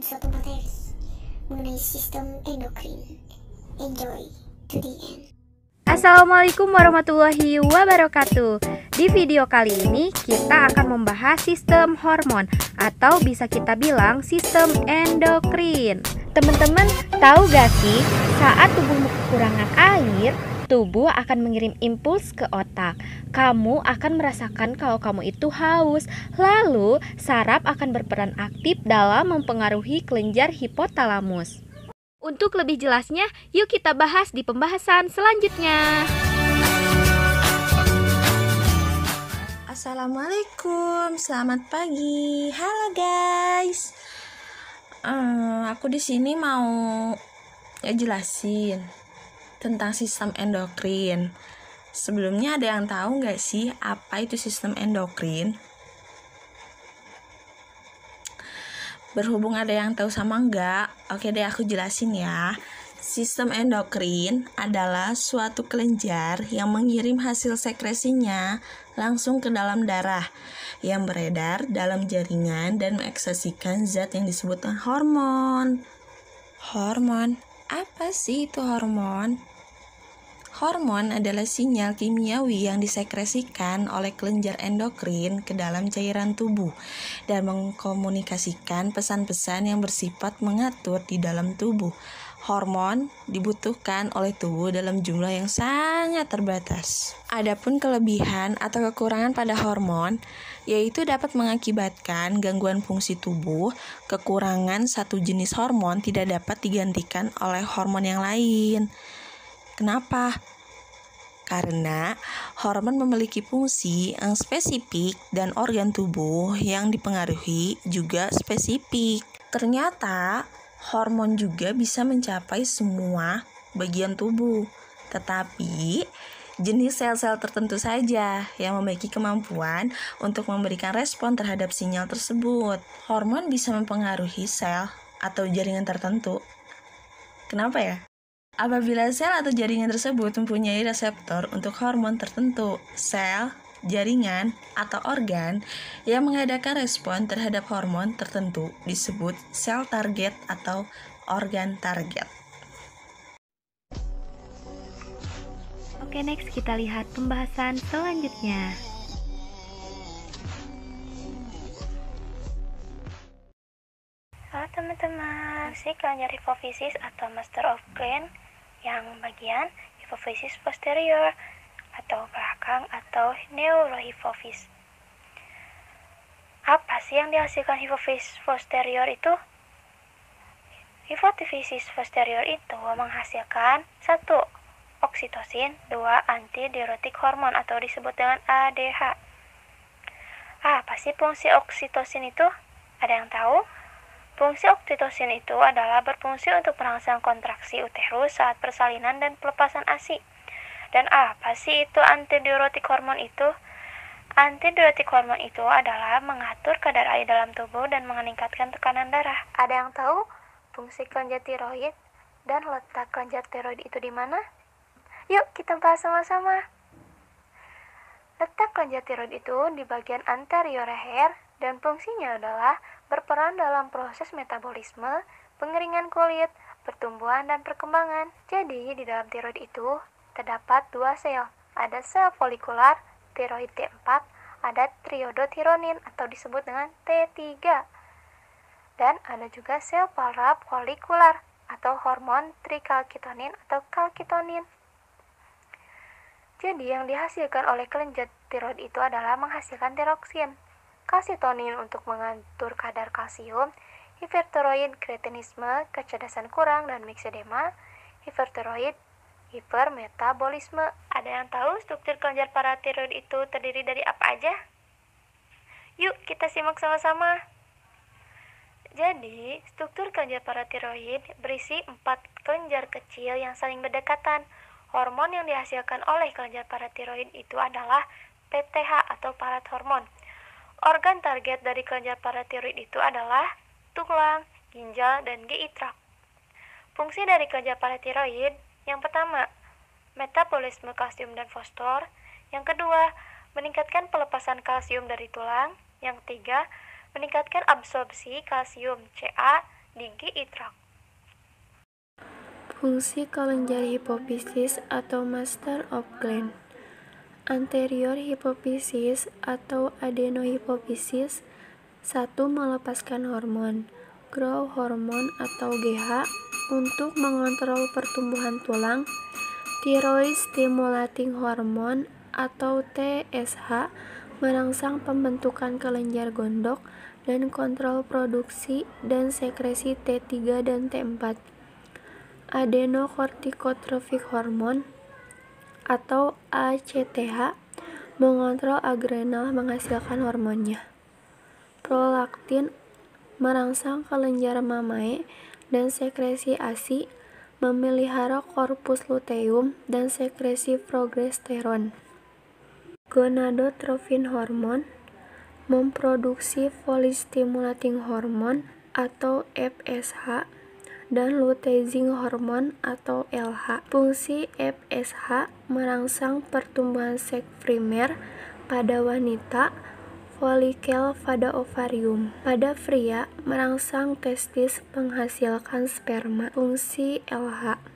suatu materi mengenai sistem endokrin. Enjoy to the end. Assalamualaikum warahmatullahi wabarakatuh. Di video kali ini kita akan membahas sistem hormon atau bisa kita bilang sistem endokrin. Teman-teman tahu gak sih, saat tubuhmu kekurangan air, tubuh akan mengirim impuls ke otak. Kamu akan merasakan kalau kamu itu haus. Lalu saraf akan berperan aktif dalam mempengaruhi kelenjar hipotalamus. Untuk lebih jelasnya, yuk kita bahas di pembahasan selanjutnya. Assalamualaikum, selamat pagi. Halo guys. Aku di sini mau jelasin tentang sistem endokrin. Sebelumnya ada yang tahu nggak sih apa itu sistem endokrin? Berhubung ada yang tahu sama enggak, oke deh aku jelasin ya. Sistem endokrin adalah suatu kelenjar yang mengirim hasil sekresinya langsung ke dalam darah yang beredar dalam jaringan dan mengekspresikan zat yang disebut hormon. Hormon? Apa sih itu hormon? Hormon adalah sinyal kimiawi yang disekresikan oleh kelenjar endokrin ke dalam cairan tubuh dan mengkomunikasikan pesan-pesan yang bersifat mengatur di dalam tubuh. Hormon dibutuhkan oleh tubuh dalam jumlah yang sangat terbatas. Adapun kelebihan atau kekurangan pada hormon, yaitu dapat mengakibatkan gangguan fungsi tubuh. Kekurangan satu jenis hormon tidak dapat digantikan oleh hormon yang lain. Kenapa? Karena hormon memiliki fungsi yang spesifik dan organ tubuh yang dipengaruhi juga spesifik. Ternyata hormon juga bisa mencapai semua bagian tubuh, tetapi jenis sel-sel tertentu saja yang memiliki kemampuan untuk memberikan respon terhadap sinyal tersebut. Hormon bisa mempengaruhi sel atau jaringan tertentu. Kenapa ya? Apabila sel atau jaringan tersebut mempunyai reseptor untuk hormon tertentu, sel, jaringan, atau organ yang mengadakan respon terhadap hormon tertentu disebut sel target atau organ target. Oke, next kita lihat pembahasan selanjutnya. Halo teman-teman, si kelenjar hipofisis atau master of gland yang bagian hipofisis posterior atau belakang atau neurohipofis. Apa sih yang dihasilkan hipofisis posterior itu? Hipofisis posterior itu menghasilkan 1. Oksitosin, 2. Antidiuretik hormon atau disebut dengan ADH. Apa sih fungsi oksitosin itu? Ada yang tahu? Fungsi oksitosin itu adalah berfungsi untuk merangsang kontraksi uterus saat persalinan dan pelepasan ASI. Dan apa sih itu antidiuretik hormon itu? Antidiuretik hormon itu adalah mengatur kadar air dalam tubuh dan meningkatkan tekanan darah. Ada yang tahu fungsi kelenjar tiroid dan letak kelenjar tiroid itu di mana? Yuk kita bahas sama-sama. Letak kelenjar tiroid itu di bagian anterior leher dan fungsinya adalah berperan dalam proses metabolisme, pengeringan kulit, pertumbuhan, dan perkembangan. Jadi, di dalam tiroid itu terdapat 2 sel. Ada sel folikular, tiroid T4, ada triodotironin atau disebut dengan T3. Dan ada juga sel parafolikular atau hormon trikalkitonin atau kalkitonin. Jadi, yang dihasilkan oleh kelenjar tiroid itu adalah menghasilkan tiroksin, kalsitonin untuk mengatur kadar kalsium, hipertiroid, kretinisme, kecerdasan kurang, dan miksedema, hipertiroid, hipermetabolisme. Ada yang tahu struktur kelenjar paratiroid itu terdiri dari apa aja? Yuk kita simak sama-sama. Jadi, struktur kelenjar paratiroid berisi 4 kelenjar kecil yang saling berdekatan. Hormon yang dihasilkan oleh kelenjar paratiroid itu adalah PTH atau parathormon. Organ target dari kelenjar paratiroid itu adalah tulang, ginjal, dan GI tract. Fungsi dari kelenjar paratiroid yang pertama, metabolisme kalsium dan fosfor. Yang kedua, meningkatkan pelepasan kalsium dari tulang. Yang ketiga, meningkatkan absorpsi kalsium Ca. di GI tract. Fungsi kelenjar hipofisis atau master of gland. Anterior hipofisis atau adenohipofisis 1. Melepaskan hormon growth hormone atau GH untuk mengontrol pertumbuhan tulang. Thyroid stimulating hormone atau TSH merangsang pembentukan kelenjar gondok dan kontrol produksi dan sekresi T3 dan T4. Adenocorticotropic hormone atau ACTH mengontrol adrenal menghasilkan hormonnya. Prolaktin merangsang kelenjar mamae dan sekresi ASI, memelihara korpus luteum dan sekresi progesteron. Gonadotropin hormone memproduksi follicle stimulating hormone atau FSH dan luteinizing hormone atau LH. Fungsi FSH merangsang pertumbuhan seks primer pada wanita, folikel pada ovarium. Pada pria, merangsang testis menghasilkan sperma. Fungsi LH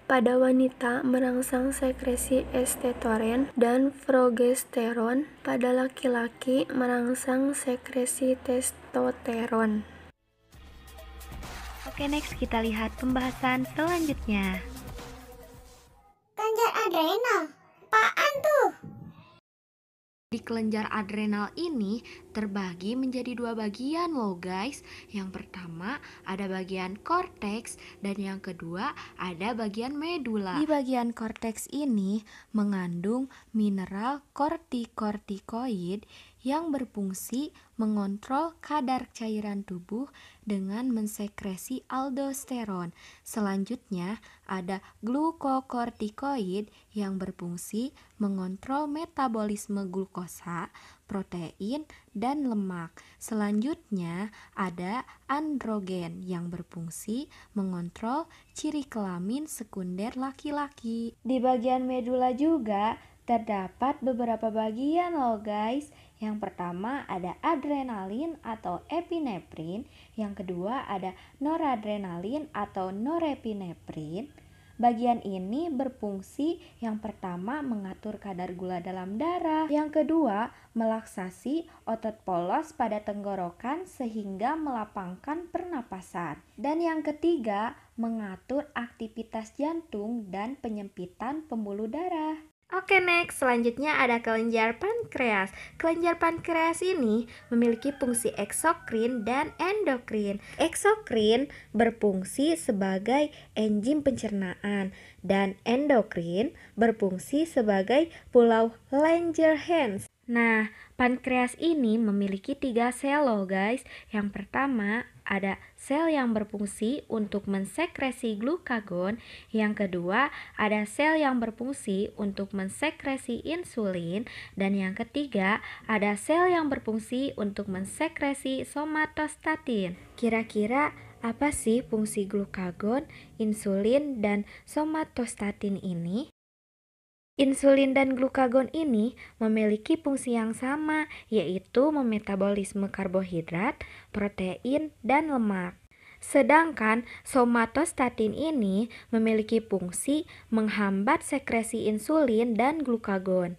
pada wanita merangsang sekresi estetoren dan progesteron. Pada laki-laki merangsang sekresi testosteron. Oke, next kita lihat pembahasan selanjutnya. Kelenjar adrenal, apaan tuh? Di kelenjar adrenal ini terbagi menjadi dua bagian loh guys. Yang pertama ada bagian korteks dan yang kedua ada bagian medula. Di bagian korteks ini mengandung mineral kortikosteroid yang berfungsi mengontrol kadar cairan tubuh dengan mensekresi aldosteron. Selanjutnya ada glukokortikoid yang berfungsi mengontrol metabolisme glukosa, protein, dan lemak. Selanjutnya ada androgen yang berfungsi mengontrol ciri kelamin sekunder laki-laki. Di bagian medula juga terdapat beberapa bagian loh guys. Yang pertama ada adrenalin atau epinefrin, yang kedua ada noradrenalin atau norepinefrin. Bagian ini berfungsi yang pertama mengatur kadar gula dalam darah, yang kedua melaksasi otot polos pada tenggorokan sehingga melapangkan pernapasan, dan yang ketiga mengatur aktivitas jantung dan penyempitan pembuluh darah. Oke, next, selanjutnya ada kelenjar pankreas. Kelenjar pankreas ini memiliki fungsi eksokrin dan endokrin. Eksokrin berfungsi sebagai enzim pencernaan dan endokrin berfungsi sebagai pulau Langerhans. Nah, pankreas ini memiliki 3 sel loh guys. Yang pertama ada sel yang berfungsi untuk mensekresi glukagon. Yang kedua ada sel yang berfungsi untuk mensekresi insulin. Dan yang ketiga ada sel yang berfungsi untuk mensekresi somatostatin. Kira-kira apa sih fungsi glukagon, insulin, dan somatostatin ini? Insulin dan glukagon ini memiliki fungsi yang sama, yaitu memetabolisme karbohidrat, protein, dan lemak. Sedangkan somatostatin ini memiliki fungsi menghambat sekresi insulin dan glukagon.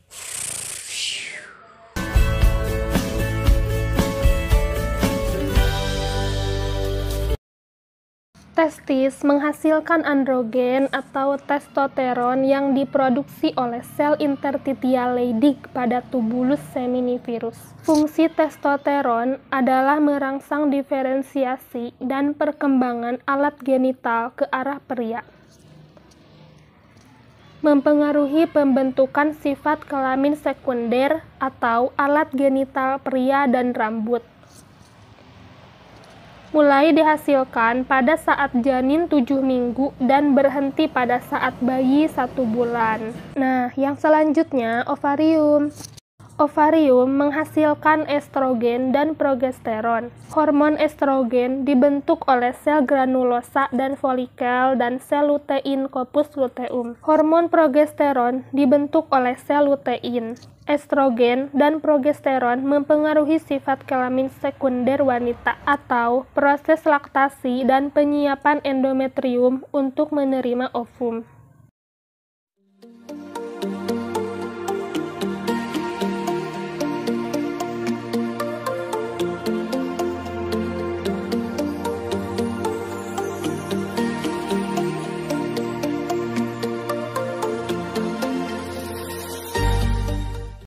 Testis menghasilkan androgen atau testosteron yang diproduksi oleh sel interstitial Leydig pada tubulus seminiferus. Fungsi testosteron adalah merangsang diferensiasi dan perkembangan alat genital ke arah pria, mempengaruhi pembentukan sifat kelamin sekunder atau alat genital pria dan rambut. Mulai dihasilkan pada saat janin 7 minggu dan berhenti pada saat bayi 1 bulan. Nah, yang selanjutnya ovarium. Ovarium menghasilkan estrogen dan progesteron. Hormon estrogen dibentuk oleh sel granulosa dan folikel dan sel lutein corpus luteum. Hormon progesteron dibentuk oleh sel lutein. Estrogen dan progesteron mempengaruhi sifat kelamin sekunder wanita atau proses laktasi dan penyiapan endometrium untuk menerima ovum.